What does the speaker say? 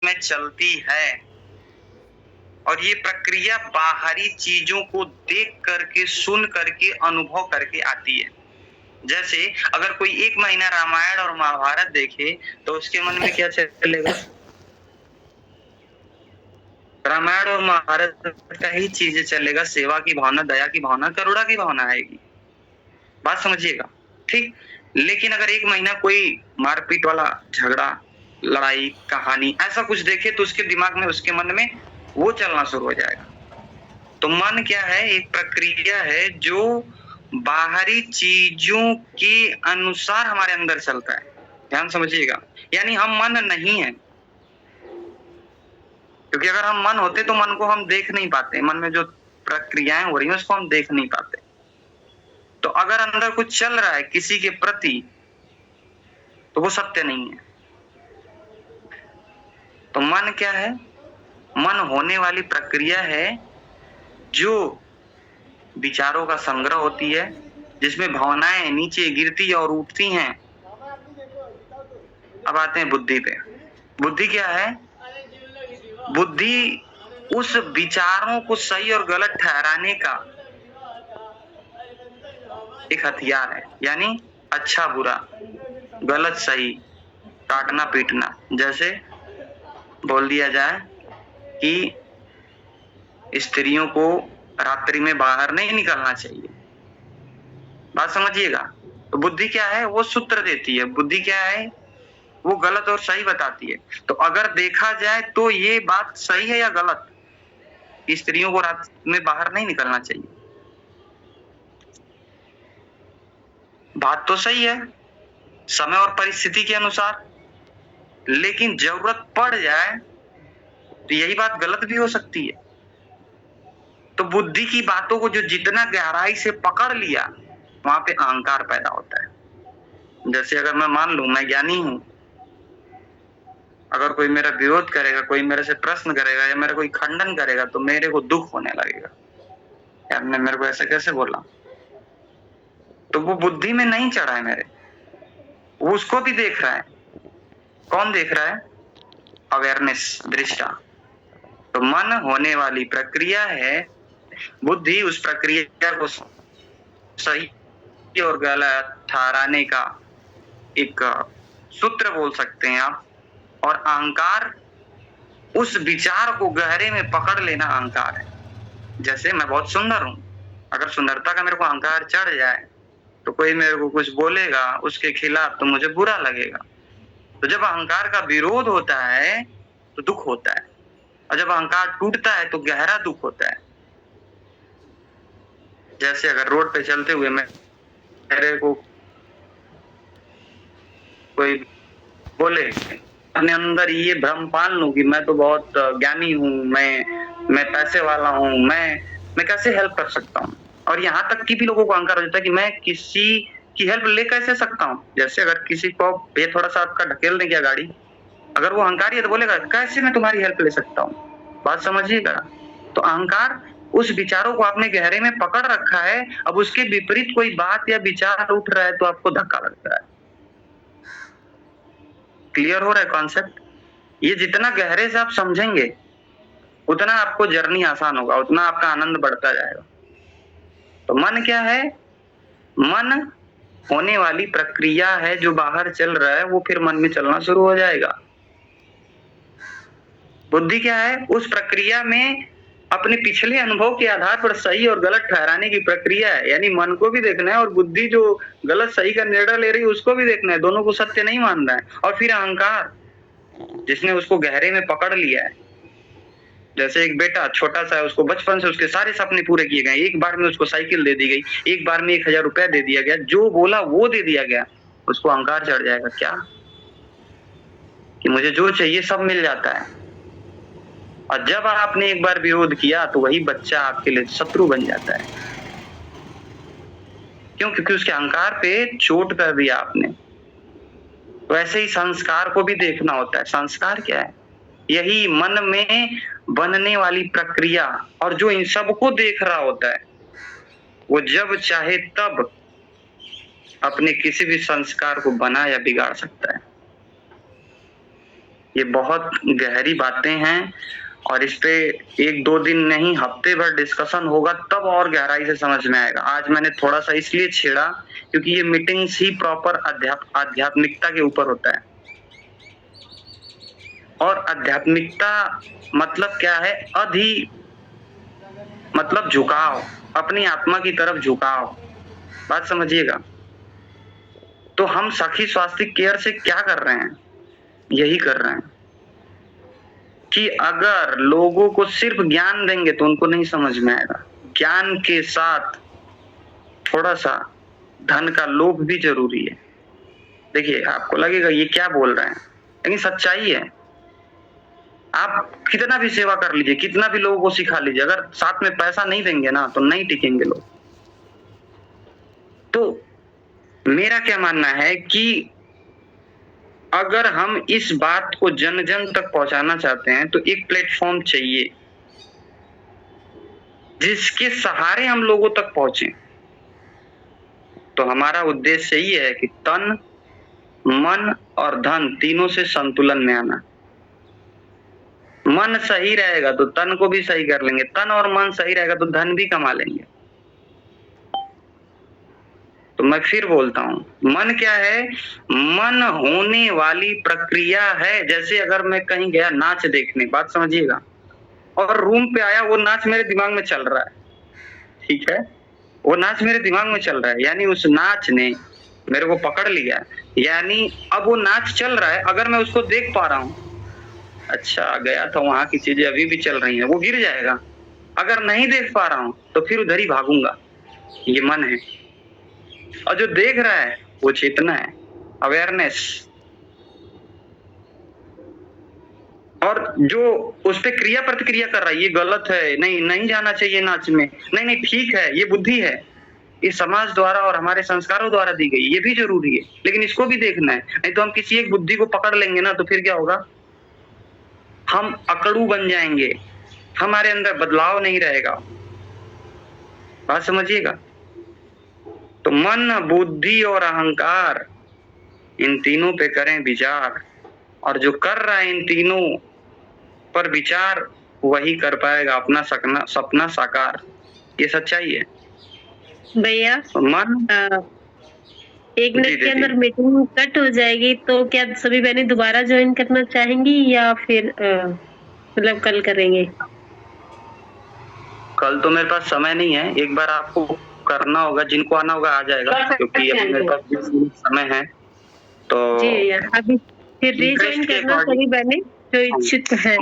में चलती है और ये प्रक्रिया बाहरी चीजों को देख करके, सुन करके, अनुभव करके आती है। जैसे अगर कोई 1 महीना रामायण और महाभारत देखे तो उसके मन में क्या चलेगा? रामायण और महाभारत का ही चीजें चलेगा, सेवा की भावना, दया की भावना, करुणा की भावना आएगी। बात समझिएगा, ठीक? लेकिन अगर 1 महीना कोई मारपीट वाला झगड़ा, लड़ाई, कहानी ऐसा कुछ देखे तो उसके दिमाग में, उसके मन में वो चलना शुरू हो जाएगा। तो मन क्या है? एक प्रक्रिया है जो बाहरी चीजों के अनुसार हमारे अंदर चलता है। ध्यान समझिएगा, यानी हम मन नहीं है, क्योंकि अगर हम मन होते तो मन को हम देख नहीं पाते, मन में जो प्रक्रियाएं हो रही हैं उसको हम देख नहीं पाते। तो अगर अंदर कुछ चल रहा है किसी के प्रति तो वो सत्य नहीं है। तो मन क्या है? मन होने वाली प्रक्रिया है जो विचारों का संग्रह होती है, जिसमें भावनाएं नीचे गिरती और उठती हैं। अब आते हैं बुद्धि पे। बुद्धि क्या है? बुद्धि उस विचारों को सही और गलत ठहराने का एक हथियार है, यानी अच्छा बुरा, गलत सही, काटना पीटना। जैसे बोल दिया जाए कि स्त्रियों को रात्रि में बाहर नहीं निकलना चाहिए, बात समझिएगा। तो बुद्धि क्या है? वो सूत्र देती है। बुद्धि क्या है? वो गलत और सही बताती है। तो अगर देखा जाए तो ये बात सही है या गलत? स्त्रियों को रात में बाहर नहीं निकलना चाहिए, बात तो सही है समय और परिस्थिति के अनुसार, लेकिन जरूरत पड़ जाए तो यही बात गलत भी हो सकती है। तो बुद्धि की बातों को जो जितना गहराई से पकड़ लिया वहां पे अहंकार पैदा होता है। जैसे अगर मैं मान लूं मैं ज्ञानी हूं, अगर कोई मेरा विरोध करेगा, कोई मेरे से प्रश्न करेगा या मेरा कोई खंडन करेगा तो मेरे को दुख होने लगेगा, यार ने मेरे को ऐसा कैसे बोला। तो वो बुद्धि में नहीं चढ़ा है मेरे, वो उसको भी देख रहा है। कौन देख रहा है? अवेयरनेस, दृष्टा। तो मन होने वाली प्रक्रिया है, बुद्धि उस प्रक्रिया को सही और गलत ठहराने का एक सूत्र बोल सकते हैं आप। और अहंकार उस विचार को गहरे में पकड़ लेना अहंकार है। जैसे मैं बहुत सुंदर हूं, अगर सुंदरता का मेरे को अहंकार चढ़ जाए तो कोई मेरे को कुछ बोलेगा उसके खिलाफ तो मुझे बुरा लगेगा। तो जब अहंकार का विरोध होता है तो दुख होता है, और जब अहंकार टूटता है तो गहरा दुख होता है। जैसे अगर रोड पे चलते हुए मेरे को कोई बोले, अपने अंदर ये भ्रम पाल लूं कि मैं तो बहुत ज्ञानी हूँ, मैं पैसे वाला हूँ, मैं कैसे हेल्प कर सकता हूँ। और यहाँ तक कि भी लोगों को अहंकार हो जाता है कि मैं किसी की हेल्प ले कैसे सकता हूँ। जैसे अगर किसी को ये थोड़ा सा आपका ढकेल दे गया गाड़ी, अगर वो अहंकारी है तो बोलेगा कैसे मैं तुम्हारी हेल्प ले सकता हूँ। बात समझिएगा। तो अहंकार उस विचारों को आपने गहरे में पकड़ रखा है, अब उसके विपरीत कोई बात या विचार उठ रहा है तो आपको धक्का लगता है। क्लियर हो रहा है कॉन्सेप्ट? ये जितना गहरे से आप समझेंगे उतना आपको जर्नी आसान होगा, उतना आपका आनंद बढ़ता जाएगा। तो मन क्या है? मन होने वाली प्रक्रिया है, जो बाहर चल रहा है वो फिर मन में चलना शुरू हो जाएगा। बुद्धि क्या है? उस प्रक्रिया में अपने पिछले अनुभव के आधार पर सही और गलत ठहराने की प्रक्रिया है, यानी मन को भी देखना है और बुद्धि जो गलत सही का निर्णय ले रही है उसको भी देखना है, दोनों को सत्य नहीं मान रहा है। और फिर अहंकार जिसने उसको गहरे में पकड़ लिया है। जैसे एक बेटा छोटा सा है, उसको बचपन से उसके सारे सपने पूरे किए गए, एक बार में उसको साइकिल दे दी गई, एक बार में 1000 रुपया दे दिया गया, जो बोला वो दे दिया गया, उसको अहंकार चढ़ जाएगा क्या कि मुझे जो चाहिए सब मिल जाता है। और जब आपने एक बार विरोध किया तो वही बच्चा आपके लिए शत्रु बन जाता है। क्यों? क्योंकि उसके अहंकार पे चोट कर दिया आपने। वैसे ही संस्कार को भी देखना होता है। संस्कार क्या है? यही मन में बनने वाली प्रक्रिया, और जो इन सबको देख रहा होता है वो जब चाहे तब अपने किसी भी संस्कार को बना या बिगाड़ सकता है। ये बहुत गहरी बातें हैं और इस पे 1-2 दिन नहीं हफ्ते भर डिस्कशन होगा तब और गहराई से समझ में आएगा। आज मैंने थोड़ा-सा इसलिए छेड़ा क्योंकि ये मीटिंग्स ही प्रॉपर आध्यात्मिकता के ऊपर होता है। और आध्यात्मिकता मतलब क्या है? मतलब झुकाव, अपनी आत्मा की तरफ झुकाव। बात समझिएगा। तो हम सखी स्वास्तिक केयर से क्या कर रहे हैं? यही कर रहे हैं कि अगर लोगों को सिर्फ ज्ञान देंगे तो उनको नहीं समझ में आएगा। ज्ञान के साथ थोड़ा-सा धन का लोभ भी ज़रूरी है। देखिए, आपको लगेगा ये क्या बोल रहे हैं, लेकिन सच्चाई है। आप कितना भी सेवा कर लीजिए, कितना भी लोगों को सिखा लीजिए, अगर साथ में पैसा नहीं देंगे ना तो नहीं टिकेंगे लोग। तो मेरा क्या मानना है कि अगर हम इस बात को जन-जन तक पहुँचाना चाहते हैं तो एक प्लेटफ़ॉर्म चाहिए, जिसके सहारे हम लोगों तक पहुँचे। तो हमारा उद्देश्य यही है कि तन, मन और धन तीनों से संतुलन में आना। मन सही रहेगा तो तन को भी सही कर लेंगे, तन और मन सही रहेगा तो धन भी कमा लेंगे। तो मैं फिर बोलता हूँ, मन क्या है? मन होने वाली प्रक्रिया है। जैसे अगर मैं कहीं गया नाच देखने, बात समझिएगा, और रूम पे आया वो नाच मेरे दिमाग में चल रहा है, ठीक है? वो नाच मेरे दिमाग में चल रहा है, यानी उस नाच ने मेरे को पकड़ लिया, यानी अब वो नाच चल रहा है, अगर मैं उसको देख पा रहा हूँ, अच्छा गया था वहाँ की चीजें अभी भी चल रही हैं, वो गिर जाएगा। अगर नहीं देख पा रहा हूँ तो फिर उधर ही भागूंगा। ये मन है। और जो देख रहा है वो चेतना है, अवेयरनेस। और जो उस पे क्रिया प्रतिक्रिया कर रहा है, ये गलत है, नहीं जाना चाहिए नाच में, नहीं ठीक है, ये बुद्धि है, ये समाज द्वारा और हमारे संस्कारों द्वारा दी गई, ये भी जरूरी है, लेकिन इसको भी देखना है। नहीं तो हम किसी एक बुद्धि को पकड़ लेंगे ना तो फिर क्या होगा? हम अकड़ू बन जाएंगे, हमारे अंदर बदलाव नहीं रहेगा। बात समझिएगा। तो मन, बुद्धि और अहंकार, इन तीनों पे करें विचार, और जो कर रहा है इन तीनों पर विचार वही कर पाएगा अपना सपना साकार। ये सच्चाई है भैया। मन 1 मिनट के अंदर मीटिंग कट हो जाएगी, तो क्या सभी बहनें दोबारा ज्वाइन करना चाहेंगी या फिर मतलब कल करेंगे? कल तो मेरे पास समय नहीं है, एक बार आपको करना होगा, जिनको आना होगा आ जाएगा, क्योंकि अभी मेरे पास 20 मिनट समय है। तो जी भैया, अभी फिर रीज्वाइन करना सभी बहनें जो इच्छुक है।